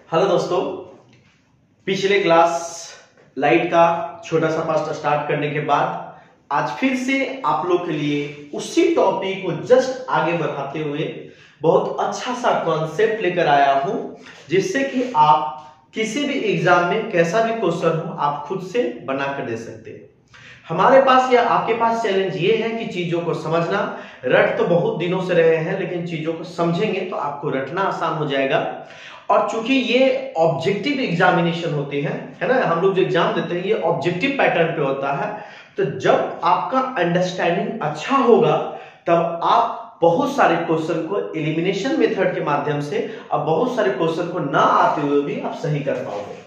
Hello दोस्तों, पिछले class light का छोटा सा पार्ट स्टार्ट करने के बाद आज फिर से आप लोग के लिए उसी टॉपिक को जस्ट आगे बढ़ाते हुए बहुत अच्छा सा कॉन्सेप्ट लेकर आया हूं, जिससे कि आप किसी भी एग्जाम में कैसा भी क्वेश्चन हो आप खुद से बना कर दे सकते हैं। हमारे पास या आपके पास चैलेंज ये है कि चीजों को समझना। रट तो बहुत दिनों से रहे हैं, लेकिन चीजों को समझेंगे तो आपको रटना आसान हो जाएगा। और चूंकि ये ऑब्जेक्टिव एग्जामिनेशन होती है ना, हम लोग जो एग्जाम देते हैं ये ऑब्जेक्टिव पैटर्न पे होता है। तो जब आपका अंडरस्टैंडिंग अच्छा होगा तब आप बहुत सारे क्वेश्चन को एलिमिनेशन मेथड के माध्यम से अब बहुत सारे क्वेश्चन को ना आते हुए भी आप सही कर पाओगे।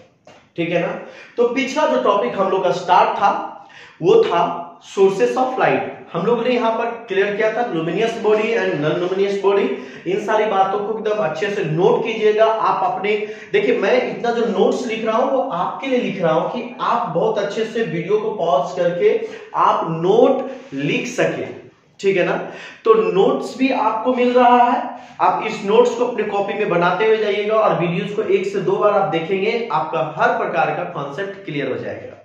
ठीक है ना। तो पिछला जो टॉपिक हम लोग का स्टार्ट था वो था सोर्सेस ऑफ लाइट। हम लोग ने यहाँ पर क्लियर किया था luminous body and non luminous body. इन सारी बातों को एकदम अच्छे से नोट कीजिएगा। आप अपने देखिए, मैं इतना जो नोट्स लिख रहा हूं वो आपके लिए लिख रहा हूं कि आप बहुत अच्छे से वीडियो को पॉज करके आप नोट लिख सके। ठीक है ना। तो नोट्स भी आपको मिल रहा है, आप इस नोट्स को अपने कॉपी में बनाते हुए जाइएगा और वीडियोस को 1 से 2 बार आप देखेंगे, आपका हर प्रकार का कॉन्सेप्ट क्लियर हो जाएगा।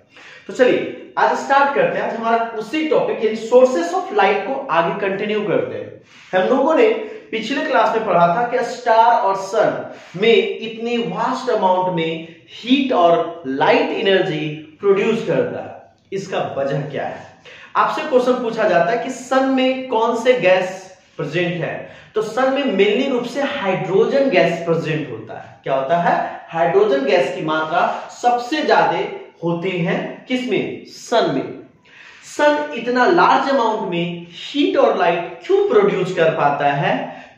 तो चलिए आज स्टार्ट करते हैं। आज हमारा उसी टॉपिक यानी सोर्सेस ऑफ लाइट को आगे कंटिन्यू करते हैं। हम लोगों ने पिछले क्लास में पढ़ा था कि स्टार और सन में इतनी वास्ट अमाउंट में हीट और लाइट एनर्जी प्रोड्यूस करता है। इसका वजह क्या है? आपसे क्वेश्चन पूछा जाता है कि सन में कौन से गैस प्रेजेंट है? तो सन में मेनली रूप से हाइड्रोजन गैस प्रेजेंट होता है। क्या होता है? हाइड्रोजन गैस की मात्रा सबसे ज्यादा होती हैं किसमें? सन में। सन इतना लार्ज अमाउंट में हीट और लाइट क्यों प्रोड्यूस कर पाता है?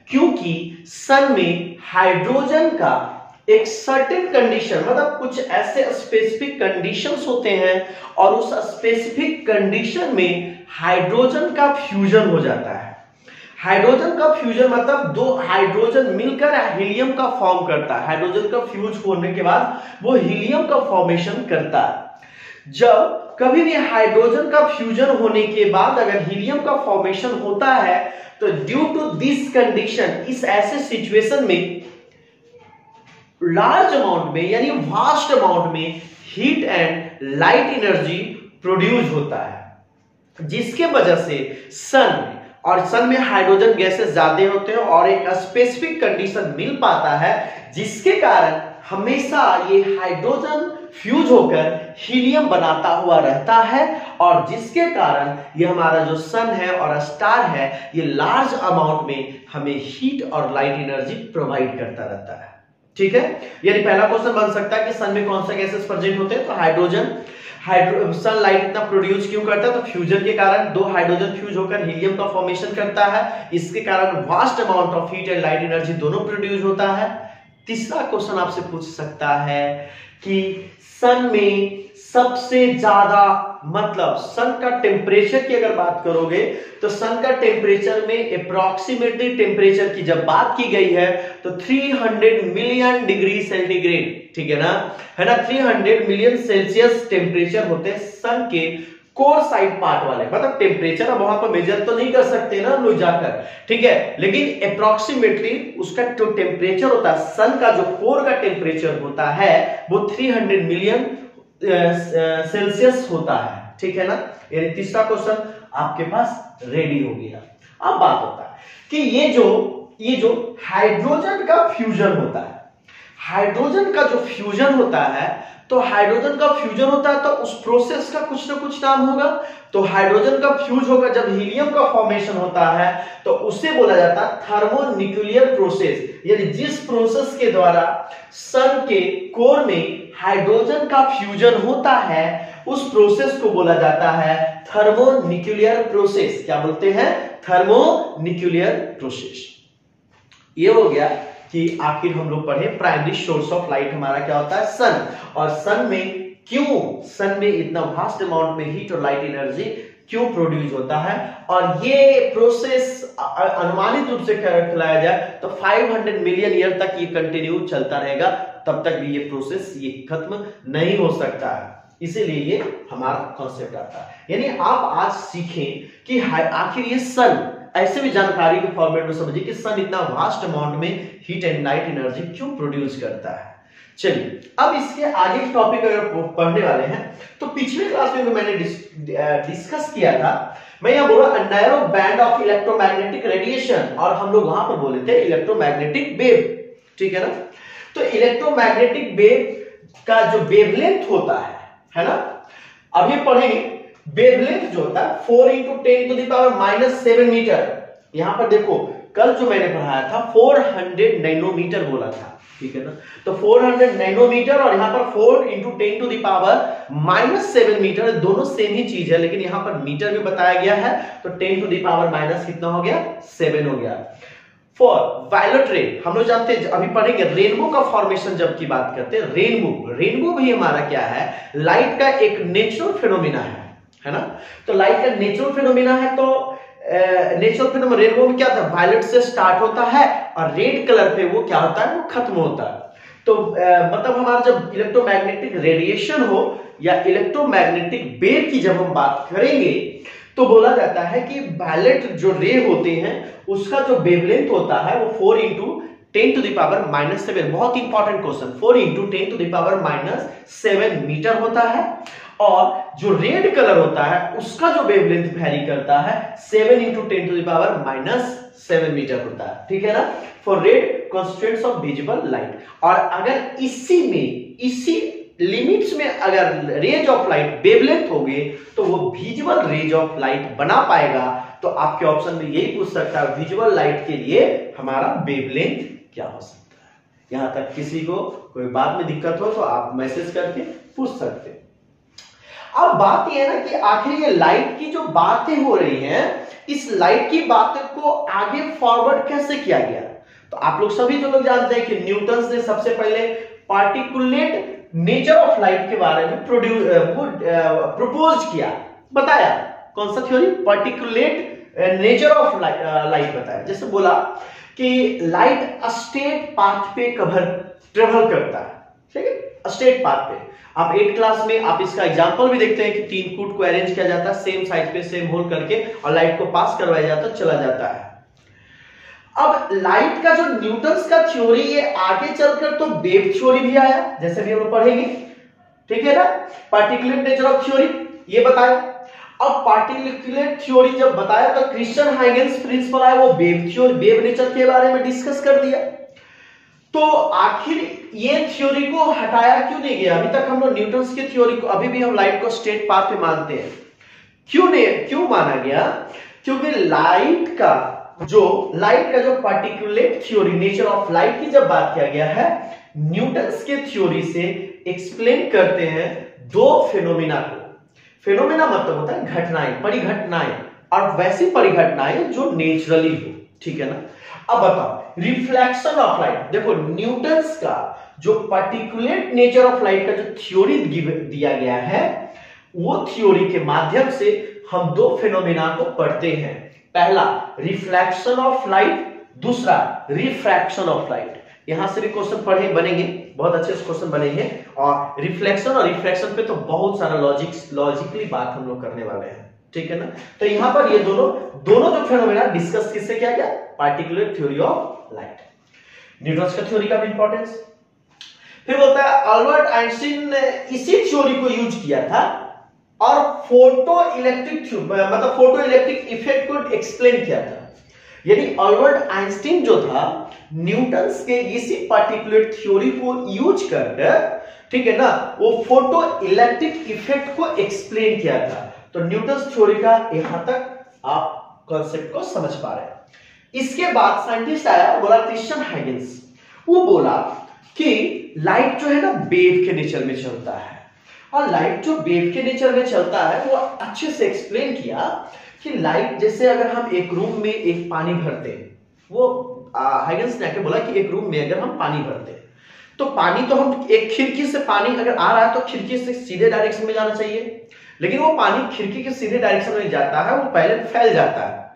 क्योंकि सन में हाइड्रोजन का एक सर्टेन कंडीशन, मतलब कुछ ऐसे स्पेसिफिक कंडीशंस होते हैं और उस स्पेसिफिक कंडीशन में हाइड्रोजन का फ्यूजन हो जाता है। हाइड्रोजन का फ्यूजन मतलब दो हाइड्रोजन मिलकर हीलियम का फॉर्म करता है। हाइड्रोजन का फ्यूज होने के बाद वो हीलियम का फॉर्मेशन करता है। जब कभी भी हाइड्रोजन का फ्यूजन होने के बाद अगर हीलियम का फॉर्मेशन होता है तो ड्यू टू दिस कंडीशन, इस ऐसे सिचुएशन में लार्ज अमाउंट में यानी वास्ट अमाउंट में heat and light energy produce होता है, जिसके वजह से सन में हाइड्रोजन गैसेस ज्यादा होते हैं और एक स्पेसिफिक कंडीशन मिल पाता है, जिसके कारण हमेशा ये हाइड्रोजन फ्यूज होकर हीलियम बनाता हुआ रहता है और जिसके कारण ये हमारा जो सन है और स्टार है ये लार्ज अमाउंट में हमें हीट और लाइट एनर्जी प्रोवाइड करता रहता है। ठीक है। यानी पहला क्वेश्चन बन सकता है कि सन में कौन से गैसेस प्रेजेंट होते हैं? तो हाइड्रोजन। सन लाइट इतना प्रोड्यूस क्यों करता है? तो फ्यूजन के कारण दो हाइड्रोजन फ्यूज होकर हीलियम का फॉर्मेशन करता है, इसके कारण vast amount of heat and light energy दोनों प्रोड्यूस होता है। तीसरा क्वेश्चन आपसे पूछ सकता है कि सन में सबसे ज्यादा, मतलब सन का टेम्परेचर की अगर बात करोगे तो सन का टेम्परेचर में अप्रॉक्सीमेटली टेम्परेचर की जब बात की गई है तो 300 मिलियन डिग्री सेंटीग्रेड, ठीक है ना, 300 मिलियन सेल्सियस टेम्परेचर होते हैं सन के कोर साइड पार्ट वाले। मतलब टेम्परेचर अब वहां पर मेजर तो नहीं कर सकते ना लोग जाकर, ठीक है, लेकिन अप्रॉक्सीमेटली उसका जो टेम्परेचर होता है, सन का जो कोर का टेम्परेचर होता है वो 300 मिलियन सेल्सियस होता है। ठीक है ना। यानी तीसरा क्वेश्चन आपके पास रेडी हो गया। अब बात होता है कि ये जो हाइड्रोजन का फ्यूजन होता है, हाइड्रोजन का जो फ्यूजन होता है, तो हाइड्रोजन का फ्यूजन होता है तो उस प्रोसेस का कुछ ना कुछ नाम होगा। तो हाइड्रोजन का फ्यूज होकर जब हीलियम का फॉर्मेशन होता है तो उसे बोला जाता है थर्मोन्यूक्लियर प्रोसेस। यानी जिस प्रोसेस के द्वारा सन के कोर में हाइड्रोजन का फ्यूजन होता है उस प्रोसेस को बोला जाता है थर्मोन्यूक्लियर प्रोसेस। क्या बोलते हैं? Thermonuclear process. ये हो गया कि आखिर हम लोग पढ़े प्राइमरी सोर्स ऑफ लाइट हमारा क्या होता है? सन। और सन में इतना वास्ट अमाउंट में हीट और लाइट एनर्जी क्यों प्रोड्यूस होता है, और ये प्रोसेस अनुमानित रूप से कहलाया जाए तो 500 मिलियन ईयर तक ये कंटिन्यू चलता रहेगा, तब तक भी ये प्रोसेस ये खत्म नहीं हो सकता है। इसीलिए ये हमारा कॉन्सेप्ट आता है। यानी आप आज सीखें कि आखिर ये सन, ऐसे भी जानकारी के फॉर्मेट में समझिए कि सन इतना वास्ट अमाउंट में हीट एंड लाइट एनर्जी क्यों प्रोड्यूस करता है। चलिए अब इसके आगे के टॉपिक अगर पढ़ने वाले हैं तो पिछले क्लास में मैंने डिस्कस किया था। मैं यहां बोला narrow band of electromagnetic radiation, और हम लोग वहां पर बोले थे इलेक्ट्रोमैग्नेटिक वेव, ठीक है ना। तो इलेक्ट्रोमैग्नेटिक वेव का जो वेवलेंथ होता है ना, अब ये पढ़ेंगे। वेवलेंथ जो होता है 4 × 10⁻⁻7 मीटर। यहां पर देखो कल जो मैंने पढ़ाया था 400 नैनोमीटर बोला था, ठीक है ना। तो 400 नैनोमीटर और यहां पर 4 × 10⁻⁻7 मीटर, दोनों सेम ही चीज है, लेकिन यहां पर मीटर में बताया गया है तो 10⁻⁻ कितना हो गया, 7 हो गया। फॉर वायलेट रे हम लोग जानते हैं, अभी पढ़ेंगे रेनबो का फॉर्मेशन जब की बात करते हैं। रेनबो भी हमारा क्या है, लाइट का एक नेचुरल फिनोमिना है ना। तो लाइट का नेचुरल फिनोमिना है, तो नेचुरल फिनोमिना रेनबो में क्या था, वायलेट से स्टार्ट होता है और रेड कलर पे वो क्या होता है, वो खत्म होता है। तो मतलब हमारा जब इलेक्ट्रोमैग्नेटिक रेडिएशन हो या इलेक्ट्रोमैग्नेटिक वेव की जब हम बात करेंगे तो बोला जाता है कि वायलेट जो रे होते हैं उसका जो वेवलेंथ होता है वो 4 × 10⁻⁻7, बहुत इंपॉर्टेंट क्वेश्चन, 4 × 10⁻⁻7 मीटर होता है। और जो रेड कलर होता है उसका जो वेवलेंथ वैरी करता है 7 × 10⁻⁷ मीटर होता है, ठीक है ना, for red constituents of visible light. और अगर इसी लिमिट्स में अगर रेंज ऑफ लाइट वेवलेंथ होगी तो वो विजिबल रेंज ऑफ लाइट बना पाएगा। तो आपके ऑप्शन में यही पूछ सकता है विजिबल लाइट के लिए हमारा वेवलेंथ क्या हो सकता है। यहां तक किसी को कोई बात में दिक्कत हो तो आप मैसेज करके पूछ सकते हैं। अब बात यह है ना कि आखिर ये लाइट की जो बातें हो रही हैं, इस लाइट की बातों को आगे फॉरवर्ड कैसे किया गया। तो आप लोग सभी जो लोग जानते हैं कि न्यूटन ने सबसे पहले पार्टिकुलेट नेचर ऑफ लाइट के बारे में प्रपोज किया, बताया। कौन सा theory, particulate nature of light बताया। जैसे बोला कि लाइट स्ट्रेट पाथ पे ट्रेवल करता है, ठीक है, स्ट्रेट पाथ पे। आप 8 क्लास में आप इसका एग्जांपल भी देखते हैं कि 3 कूट को अरेंज किया जाता है सेम साइज पे सेम होल करके और लाइट को पास करवाया जाता है, चला जाता है। अब लाइट का जो न्यूटन्स का थ्योरी ये आगे चलकर तो वेव थ्योरी भी आया, जैसे भी हम लोग पढ़ेंगे, ठीक है ना। पार्टिकुलेट नेचर ऑफ थ्योरी ये बताया। अब पार्टिकुलेट थ्योरी जब बताया तो क्रिश्चियन हाइगेंस प्रिंसिपल आया, वो वेव नेचर के बारे में डिस्कस कर दिया। तो आखिर ये थ्योरी को हटाया क्यों नहीं गया। अभी तक हम लोग न्यूटन्स की थ्योरी को, अभी भी हम लाइट को स्ट्रेट पाथ पे मानते हैं। क्यों माना गया, क्योंकि लाइट का जो particulate theory nature of light की जब बात किया गया है, न्यूटन्स के थ्योरी से एक्सप्लेन करते हैं 2 फिनोमिना को। फिनोमिना मतलब होता है घटनाएं, परिघटनाएं, और वैसी परिघटनाएं जो नेचुरली हो, ठीक है ना। अब बताओ रिफ्लेक्शन ऑफ लाइट, देखो न्यूटन्स का जो पार्टिकुलेट नेचर ऑफ लाइट का जो थ्योरी दिया गया है, वो थ्योरी के माध्यम से हम 2 फिनोमिना को पढ़ते हैं। पहला रिफ्लेक्शन ऑफ लाइट, दूसरा रिफ्रैक्शन ऑफ लाइट। यहां से भी क्वेश्चन बनेंगे, बहुत अच्छे क्वेश्चन बनेंगे। और रिफ्लेक्शन और रिफ्रैक्शन पे तो बहुत सारा लॉजिकली बात हम लोग करने वाले हैं, ठीक है ना। तो यहां पर ये दोनों जो फिनोमेना डिस्कस किससे किया गया, particular theory of light, Newton's का थ्योरी का भी इंपॉर्टेंस। फिर बोलता है अल्बर्ट आइंस्टीन ने इसी थ्योरी को यूज किया था और फोटो इलेक्ट्रिक इफेक्ट को एक्सप्लेन किया था। यानी अल्बर्ट आइंस्टीन जो था न्यूटन्स के इसी पार्टिकुलर थ्योरी को यूज कर, ठीक है ना, वो फोटो इलेक्ट्रिक इफेक्ट को एक्सप्लेन किया था। तो न्यूटन्स थ्योरी का यहां तक आप कॉन्सेप्ट को समझ पा रहे हैं। इसके बाद साइंटिस्ट आया, बोला क्रिश्चियन हाइगेंस, वो बोला कि लाइट जो है ना वेव के नेचर में चलता है, और लाइट जो वेव के नेचर में चलता है वो अच्छे से एक्सप्लेन किया कि लाइट जैसे अगर हम एक रूम में एक पानी भरते हैं, वो हाइगेंस ने आके बोला कि एक रूम में अगर हम पानी भरते हैं तो पानी तो हम एक खिड़की से पानी अगर आ रहा है तो खिड़की से सीधे डायरेक्शन में जाना चाहिए, लेकिन वो पानी खिड़की के सीधे डायरेक्शन में जाता है, वो पहले फैल जाता है,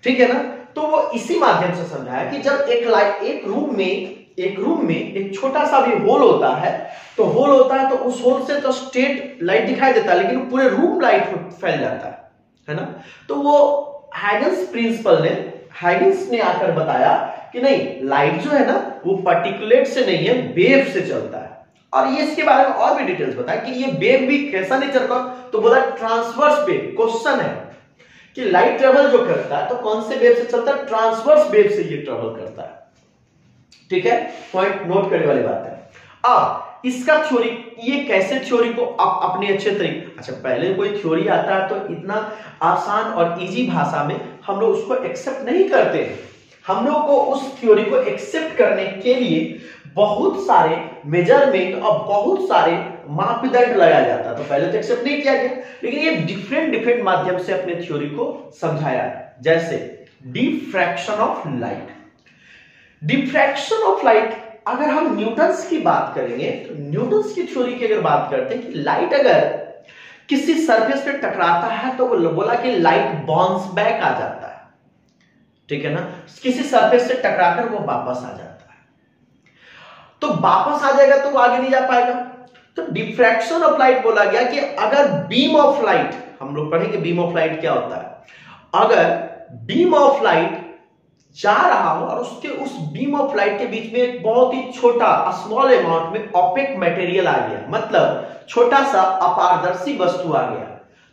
ठीक है ना। तो वो इसी माध्यम से समझाया कि जब एक रूम में एक छोटा सा भी होल होता है तो उस होल से तो स्ट्रेट लाइट दिखाई देता है, लेकिन पूरे रूम लाइट फैल जाता है ना। तो वो हाइगेंस ने आकर बताया कि नहीं, लाइट जो है ना वो पार्टिकुलेट से नहीं है, वेव से चलता है। और ये इसके बारे में और भी डिटेल्स बताया कि ये वेव भी कैसा नेचर का, तो बोला ट्रांसवर्स वेव। क्वेश्चन है कि लाइट ट्रेवल जो करता है तो कौन से वेव से चलता है, ट्रांसवर्स वेव से ये ट्रेवल करता है। ठीक है, पॉइंट नोट करने वाली बात है। अब इसका थ्योरी, ये कैसे थ्योरी को आप अपने अच्छे तरीके, अच्छा पहले कोई थ्योरी आता है तो इतना आसान और इजी भाषा में हम लोग उसको एक्सेप्ट नहीं करते। हम लोग को उस थ्योरी को एक्सेप्ट करने के लिए बहुत सारे मेजरमेंट और बहुत सारे मापदंड लगाया जाता है। तो पहले तो एक्सेप्ट नहीं किया गया, लेकिन ये डिफरेंट माध्यम से अपने थ्योरी को समझाया। जैसे diffraction of light. Diffraction of light, अगर हम न्यूटन्स की बात करेंगे तो न्यूटन्स की थ्योरी की अगर बात करते हैं कि लाइट अगर किसी सरफेस पे टकराता है तो वो बोला कि लाइट बाउंस बैक आ जाता है। ठीक है ना, किसी सरफेस से टकराकर वो वापस आ जाता है, तो वापस आ जाएगा तो वो आगे नहीं जा पाएगा। तो डिफ्रैक्शन ऑफ लाइट बोला गया कि अगर बीम ऑफ लाइट, हम लोग पढ़ेंगे बीम ऑफ लाइट क्या होता है, अगर बीम ऑफ लाइट जा रहा हो और उसके उस बीम ऑफ लाइट के बीच में एक बहुत ही छोटा स्मॉल अमाउंट में ऑपेक मटेरियल आ गया, मतलब छोटा सा अपारदर्शी वस्तु आ गया,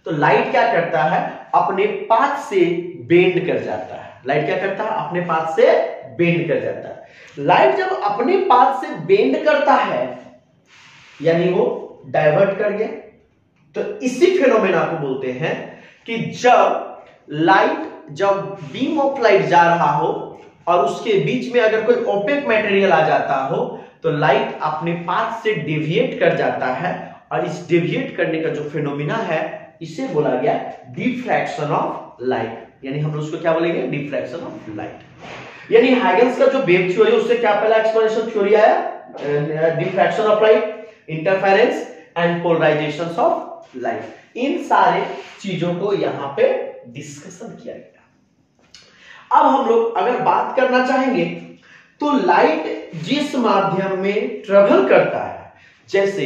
तो लाइट क्या करता है, अपने पाथ से बेंड कर जाता है। लाइट क्या करता है, अपने पाथ से बेंड कर जाता है। लाइट जब अपने पाथ से बेंड करता है यानी वो डाइवर्ट कर गया, तो इसी फिनोमेना को बोलते हैं कि जब बीम ऑफ लाइट जा रहा हो और उसके बीच में अगर कोई ओपेक मटेरियल आ जाता हो तो लाइट अपने पाथ से डेविएट कर जाता है, और इस डेविएट करने का जो फिनोमेना है इसे बोला गया डिफ्रैक्शन ऑफ लाइट। यानी हम लोग उसको क्या बोलेंगे, डिफ्रैक्शन ऑफ लाइट। यानी हाइगन्स का जो वेव थ्योरी उससे क्या पहला एक्सप्लेनेशन थ्योरी आया, diffraction of light, interference and polarisation of light. इन सारे चीजों को यहां पे डिस्कशन किया गया। अब हम लोग अगर बात करना चाहेंगे तो लाइट जिस माध्यम में ट्रेवल करता है, जैसे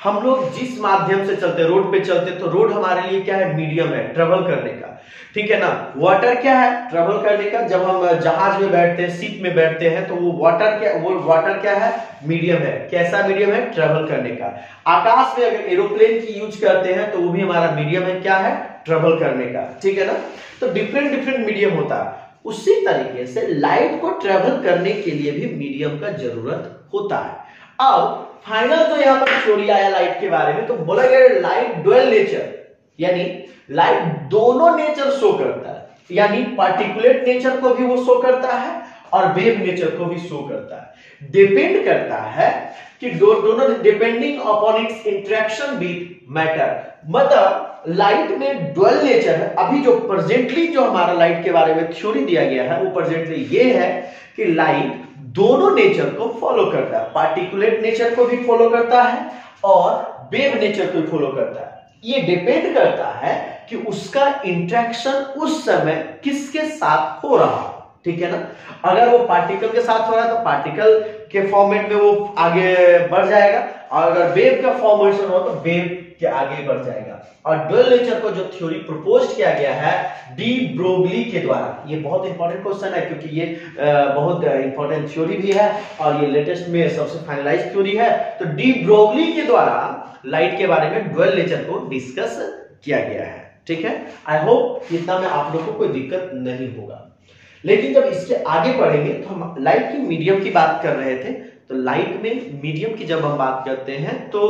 हम लोग जिस माध्यम से चलते, रोड पे चलते, तो रोड हमारे लिए क्या है, मीडियम है ट्रेवल करने का। ठीक है ना, वाटर क्या है, ट्रेवल करने का। जब हम जहाज में बैठते हैं, शिप में बैठते हैं, तो वो वाटर क्या है, मीडियम है। कैसा मीडियम है, ट्रेवल करने का। आकाश में अगर एरोप्लेन की यूज करते हैं तो वो भी हमारा मीडियम है, क्या है, ट्रेवल करने का। ठीक है ना, तो डिफरेंट मीडियम होता है। उसी तरीके से लाइट को ट्रेवल करने के लिए भी मीडियम का जरूरत होता है। अब फाइनल जो यहां पर थ्योरी आया लाइट के बारे में, तो बोला गया लाइट डुअल नेचर, यानी लाइट दोनों नेचर शो करता है, यानी पार्टिकुलेट नेचर को भी वो शो करता है और वेव नेचर को भी शो करता है। डिपेंड करता है कि दोनों depending upon its interaction with matter, मतलब लाइट में डुअल नेचर है। अभी जो प्रेजेंटली जो हमारा लाइट के बारे में थ्योरी दिया गया है वो प्रेजेंटली ये है कि लाइट दोनों नेचर को फॉलो करता है, पार्टिकुलेट नेचर को भी फॉलो करता है और वेव नेचर को भी फॉलो करता है। ये डिपेंड करता है कि उसका इंटरेक्शन उस समय किसके साथ हो रहा है। ठीक है ना, अगर वो पार्टिकल के साथ हो रहा है तो पार्टिकल के फॉर्मेट में वो आगे बढ़ जाएगा, और अगर वेव का फॉर्मेशन हो तो वेव के आगे बढ़ जाएगा। और डुअल नेचर को जो थ्योरी प्रपोज किया गया है डी ब्रोगली के द्वारा, ये बहुत इंपॉर्टेंट क्वेश्चन है क्योंकि ये बहुत इंपॉर्टेंट थ्योरी भी है और ये लेटेस्ट में सबसे फाइनलाइज थ्योरी है। तो डी ब्रोगली के द्वारा लाइट के बारे में डुअल नेचर को डिस्कस किया गया है। ठीक है, आई होप इतना में आप लोगों को कोई दिक्कत नहीं होगा। लेकिन जब इसके आगे पढ़ेंगे तो हम लाइट की मीडियम की बात कर रहे थे, तो लाइट में मीडियम की जब हम बात करते हैं तो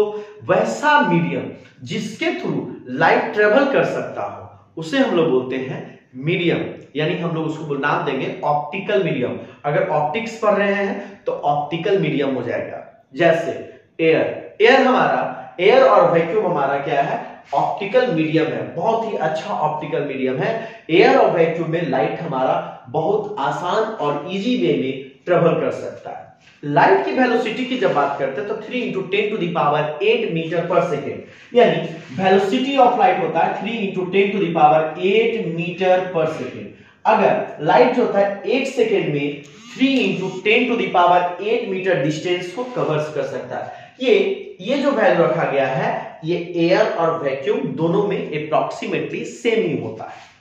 वैसा मीडियम जिसके थ्रू लाइट ट्रेवल कर सकता हो उसे हम लोग बोलते हैं मीडियम, यानी हम लोग उसको नाम देंगे ऑप्टिकल मीडियम। अगर ऑप्टिक्स पढ़ रहे हैं तो ऑप्टिकल मीडियम हो जाएगा। जैसे एयर और वैक्यूम हमारा क्या है, ऑप्टिकल मीडियम है, बहुत ही अच्छा ऑप्टिकल मीडियम है। एयर और वैक्यूम में लाइट हमारा बहुत आसान और इजी वे में ट्रेवल कर सकता है। लाइट की वेलोसिटी की जब बात करते हैं तो 3 × 10⁸ मीटर पर सेकेंड, यानी वेलोसिटी ऑफ लाइट होता है 3 × 10⁸ मीटर पर सेकेंड। अगर लाइट जो होता है 1 सेकेंड में 3 × 10⁸ मीटर डिस्टेंस को कवर कर सकता है। ये जो वैल्यू रखा गया है ये एयर और वैक्यूम दोनों में अप्रॉक्सीमेटली सेम ही होता है।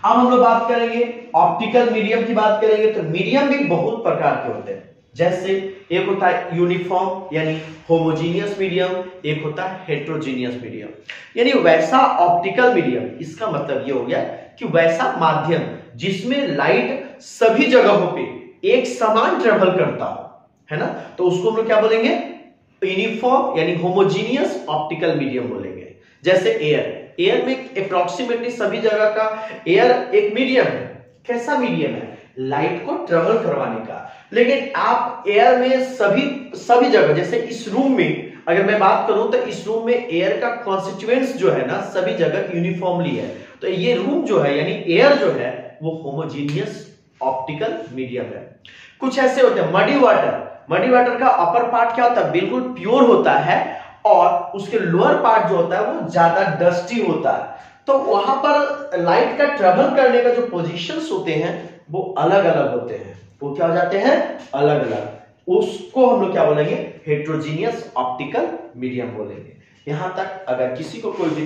अब हम लोग बात करेंगे ऑप्टिकल मीडियम की बात करेंगे, तो मीडियम भी बहुत प्रकार के होते हैं। जैसे एक होता है यूनिफॉर्म यानी होमोजीनियस मीडियम, एक होता है हेट्रोजीनियस मीडियम। यानी वैसा ऑप्टिकल मीडियम, इसका मतलब ये हो गया कि वैसा माध्यम जिसमें लाइट सभी जगहों पे एक समान ट्रेवल करता हो, है ना, तो उसको हम लोग क्या बोलेंगे, यूनिफॉर्म यानी होमोजीनियस ऑप्टिकल मीडियम बोलेंगे। जैसे एयर में अप्रोक्सीमेटली सभी जगह का एयर एक मीडियम है। कैसा मीडियम है, लाइट को ट्रेवल करवाने का। लेकिन आप एयर में सभी जगह, जैसे इस रूम में अगर मैं बात करूं तो इस रूम में एयर का कॉन्स्टिट्यूएंट्स जो है ना सभी जगह यूनिफॉर्मली है, तो ये रूम जो है यानी एयर जो है वो होमोजीनियस ऑप्टिकल मीडियम है। कुछ ऐसे होते हैं मडी वाटर का अपर पार्ट क्या होता है, बिल्कुल प्योर होता है, और उसके लोअर पार्ट जो होता है वो ज्यादा डस्टी होता है। तो वहां पर लाइट का ट्रेवल करने का जो पोजीशंस होते हैं वो अलग अलग होते हैं, वो क्या हो जाते हैं, अलग अलग। उसको हम लोग क्या बोलेंगे, हेट्रोजीनियस ऑप्टिकल मीडियम बोलेंगे। यहां तक अगर किसी को कोई भी